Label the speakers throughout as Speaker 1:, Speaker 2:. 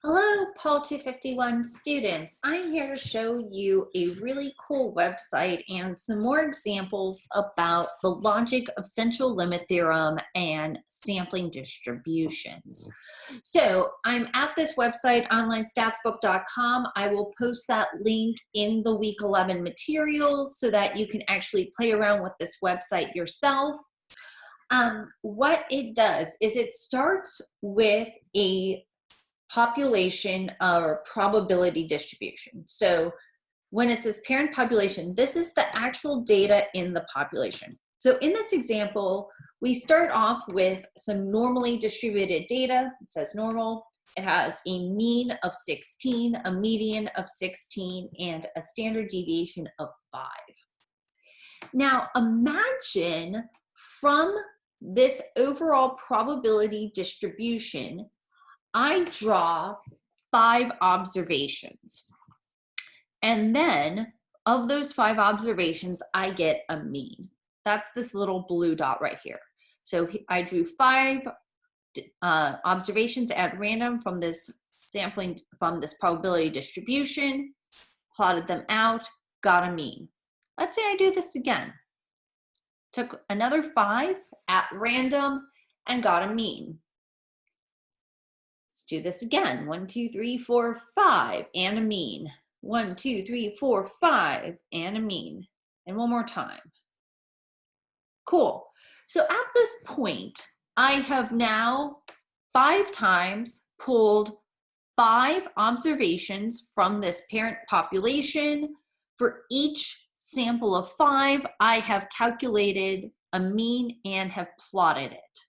Speaker 1: Hello, Part2 51 students. I'm here to show you a really cool website and some more examples about the logic of central limit theorem and sampling distributions. So I'm at this website, onlinestatsbook.com. I will post that link in the week 11 materials so that you can actually play around with this website yourself. What it does is it starts with a population or probability distribution. So when it says parent population, this is the actual data in the population. So in this example, we start off with some normally distributed data. It says normal. It has a mean of 16, a median of 16, and a standard deviation of 5. Now imagine from this overall probability distribution, I draw 5 observations. And then of those 5 observations, I get a mean. That's this little blue dot right here. So I drew 5 observations at random from this sampling, from this probability distribution, plotted them out, got a mean. Let's say I do this again. Took another 5 at random and got a mean. Let's do this again. 1, 2, 3, 4, 5, and a mean. 1, 2, 3, 4, 5, and a mean. And one more time. Cool. So at this point, I have now 5 times pulled 5 observations from this parent population. For each sample of 5, I have calculated a mean and have plotted it.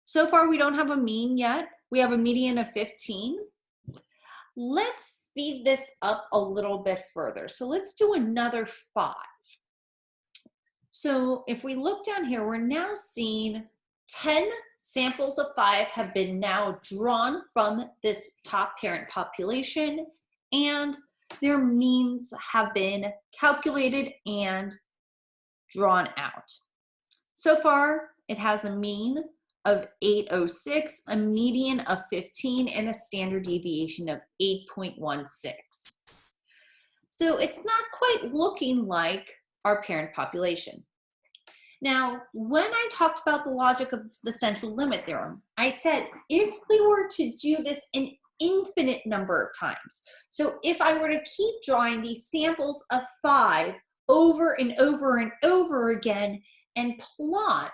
Speaker 1: So far, we don't have a mean yet. We have a median of 15. Let's speed this up a little bit further. So let's do another 5. So if we look down here, we're now seeing 10 samples of 5 have been now drawn from this top parent population, and their means have been calculated and drawn out. So far, it has a mean of 806, a median of 15, and a standard deviation of 8.16. So it's not quite looking like our parent population. Now, when I talked about the logic of the central limit theorem, I said if we were to do this an infinite number of times, so if I were to keep drawing these samples of 5 over and over and over again and plot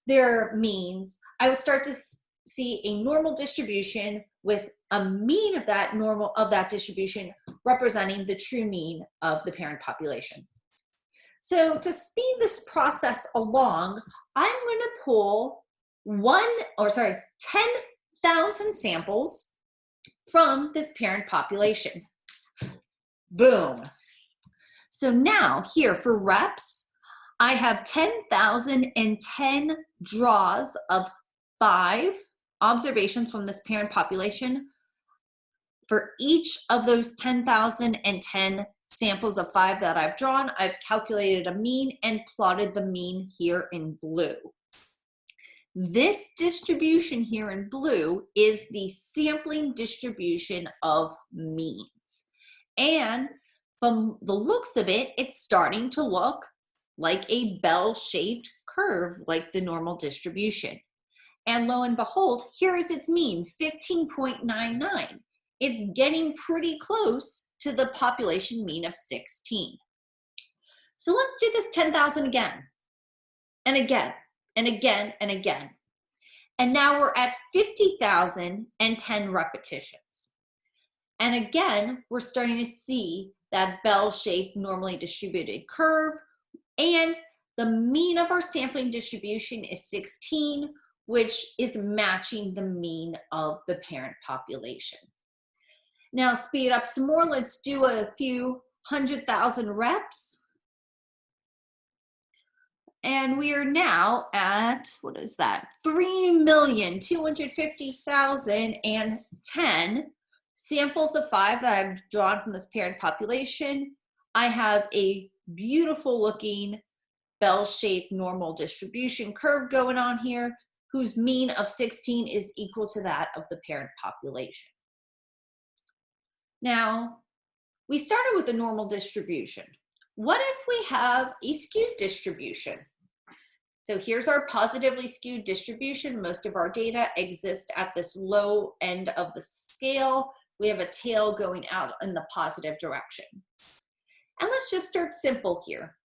Speaker 1: their means, I would start to see a normal distribution with a mean of that distribution representing the true mean of the parent population. So to speed this process along, I'm going to pull 10,000 samples from this parent population. Boom. So now here for reps, I have 10,010 draws of 5 observations from this parent population. For each of those 10,010 samples of 5 that I've drawn, I've calculated a mean and plotted the mean here in blue. This distribution here in blue is the sampling distribution of means. And from the looks of it, it's starting to look like a bell-shaped curve, like the normal distribution. And lo and behold, here is its mean, 15.99. It's getting pretty close to the population mean of 16. So let's do this 10,000 again, and again, and again, and again. And now we're at 50,010 repetitions. And again, we're starting to see that bell-shaped normally distributed curve, and the mean of our sampling distribution is 16, which is matching the mean of the parent population. Now speed up some more. Let's do a few 100,000 reps. And we are now at, what is that? 3,250,010 samples of 5 that I've drawn from this parent population. I have a beautiful looking bell-shaped normal distribution curve going on here. whose mean of 16 is equal to that of the parent population. Now, we started with a normal distribution. What if we have a skewed distribution? So here's our positively skewed distribution. Most of our data exist at this low end of the scale. We have a tail going out in the positive direction. And let's just start simple here.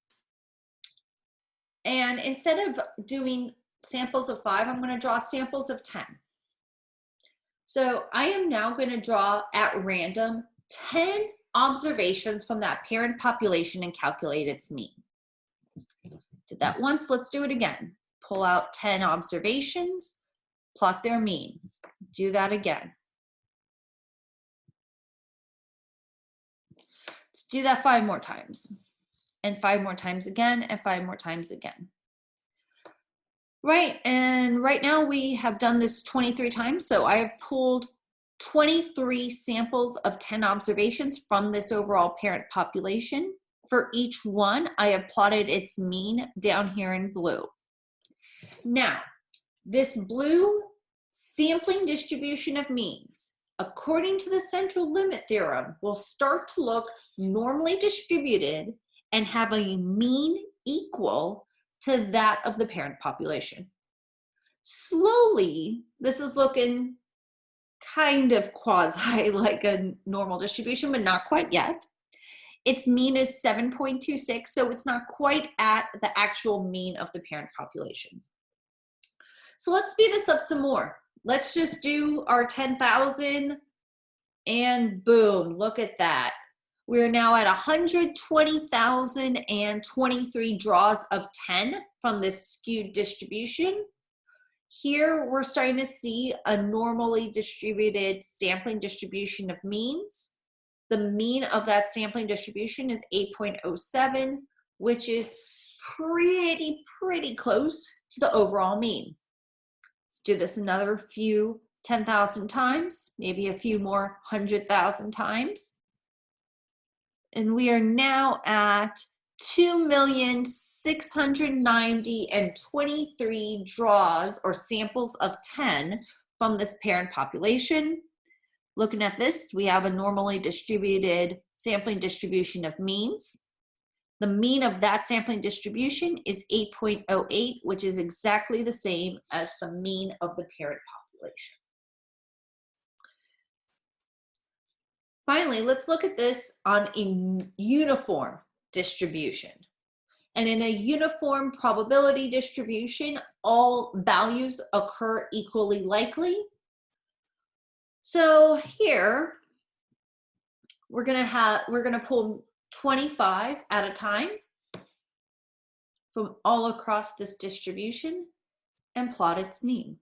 Speaker 1: And instead of doing samples of 5, I'm going to draw samples of 10. So I am now going to draw at random 10 observations from that parent population and calculate its mean. Did that once, let's do it again. Pull out 10 observations, plot their mean. Do that again. Let's do that 5 more times, and 5 more times again, and 5 more times again. Right, and right now we have done this 23 times, so I have pulled 23 samples of 10 observations from this overall parent population. For each one, I have plotted its mean down here in blue. Now, this blue sampling distribution of means, according to the central limit theorem, will start to look normally distributed and have a mean equal to that of the parent population. Slowly, this is looking kind of quasi like a normal distribution, but not quite yet. Its mean is 7.26, so it's not quite at the actual mean of the parent population. So let's speed this up some more. Let's just do our 10,000 and boom, look at that. We're now at 120,023 draws of 10 from this skewed distribution. Here, we're starting to see a normally distributed sampling distribution of means. The mean of that sampling distribution is 8.07, which is pretty close to the overall mean. Let's do this another few 10,000 times, maybe a few more 100,000 times. And we are now at 2,690,023 draws or samples of 10 from this parent population. Looking at this, we have a normally distributed sampling distribution of means. The mean of that sampling distribution is 8.08, which is exactly the same as the mean of the parent population. Finally, let's look at this on a uniform distribution. And in a uniform probability distribution, all values occur equally likely. So here, we're gonna pull 25 at a time from all across this distribution and plot its mean.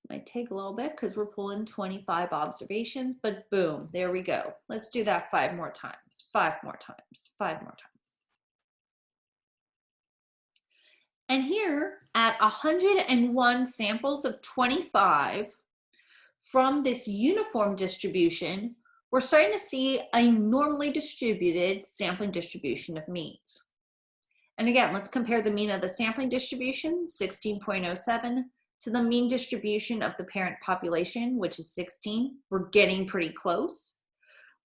Speaker 1: Might take a little bit because we're pulling 25 observations, but boom, there we go. Let's do that 5 more times, 5 more times, 5 more times. And here at 101 samples of 25 from this uniform distribution, we're starting to see a normally distributed sampling distribution of means. And again, let's compare the mean of the sampling distribution, 16.07, to the mean distribution of the parent population, which is 16. We're getting pretty close.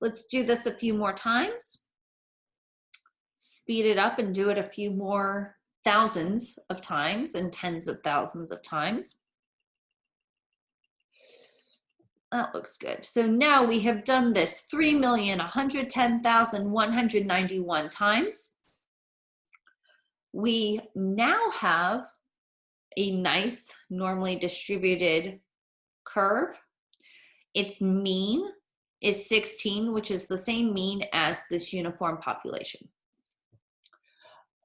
Speaker 1: Let's do this a few more times. Speed it up and do it a few more thousands of times and tens of thousands of times. That looks good. So now we have done this 3,110,191 times. We now have a nice normally distributed curve. Its mean is 16, which is the same mean as this uniform population.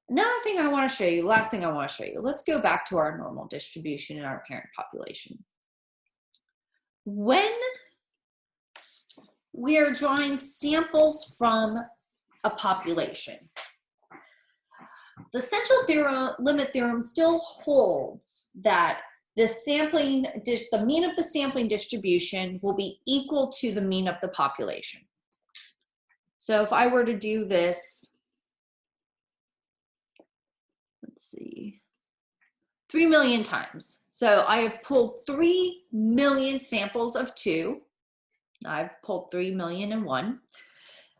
Speaker 1: Another thing I want to show you, last thing I want to show you, let's go back to our normal distribution in our parent population. When we are drawing samples from a population, the central limit theorem still holds that the mean of the sampling distribution will be equal to the mean of the population. So if I were to do this, let's see, 3 million times. So I have pulled 3 million samples of 2. I've pulled 3,000,001.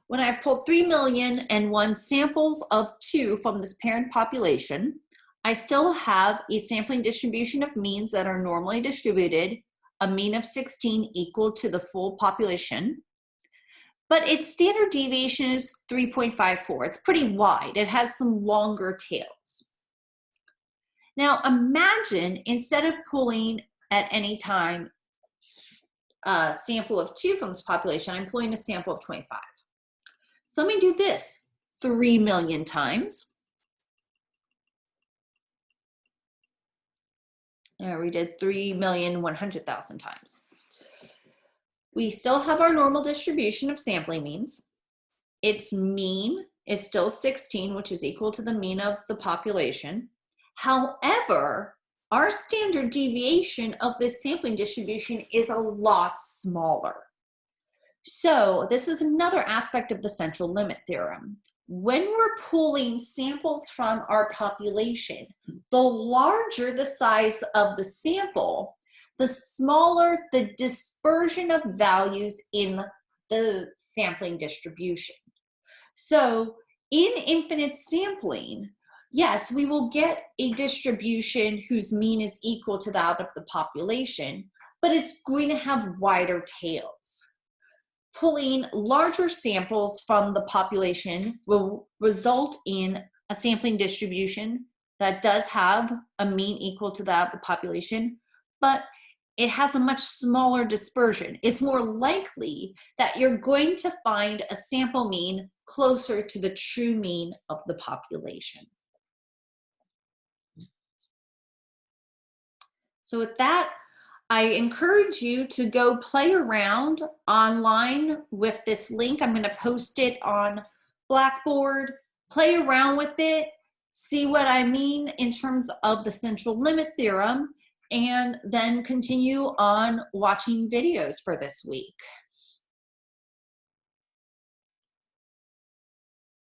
Speaker 1: When I've pulled 3,000,001 samples of 2 from this parent population, I still have a sampling distribution of means that are normally distributed, a mean of 16 equal to the full population. But its standard deviation is 3.54. It's pretty wide. It has some longer tails. Now imagine instead of pulling at any time a sample of 2 from this population, I'm pulling a sample of 25. So let me do this 3 million times. There we did 3,100,000 times. We still have our normal distribution of sampling means. Its mean is still 16, which is equal to the mean of the population. However, our standard deviation of this sampling distribution is a lot smaller. So this is another aspect of the central limit theorem. When we're pulling samples from our population, the larger the size of the sample, the smaller the dispersion of values in the sampling distribution. So in infinite sampling, yes, we will get a distribution whose mean is equal to that of the population, but it's going to have wider tails. Pulling larger samples from the population will result in a sampling distribution that does have a mean equal to that of the population, but it has a much smaller dispersion. It's more likely that you're going to find a sample mean closer to the true mean of the population. So with that, I encourage you to go play around online with this link. I'm going to post it on Blackboard. Play around with it, see what I mean in terms of the central limit theorem, and then continue on watching videos for this week.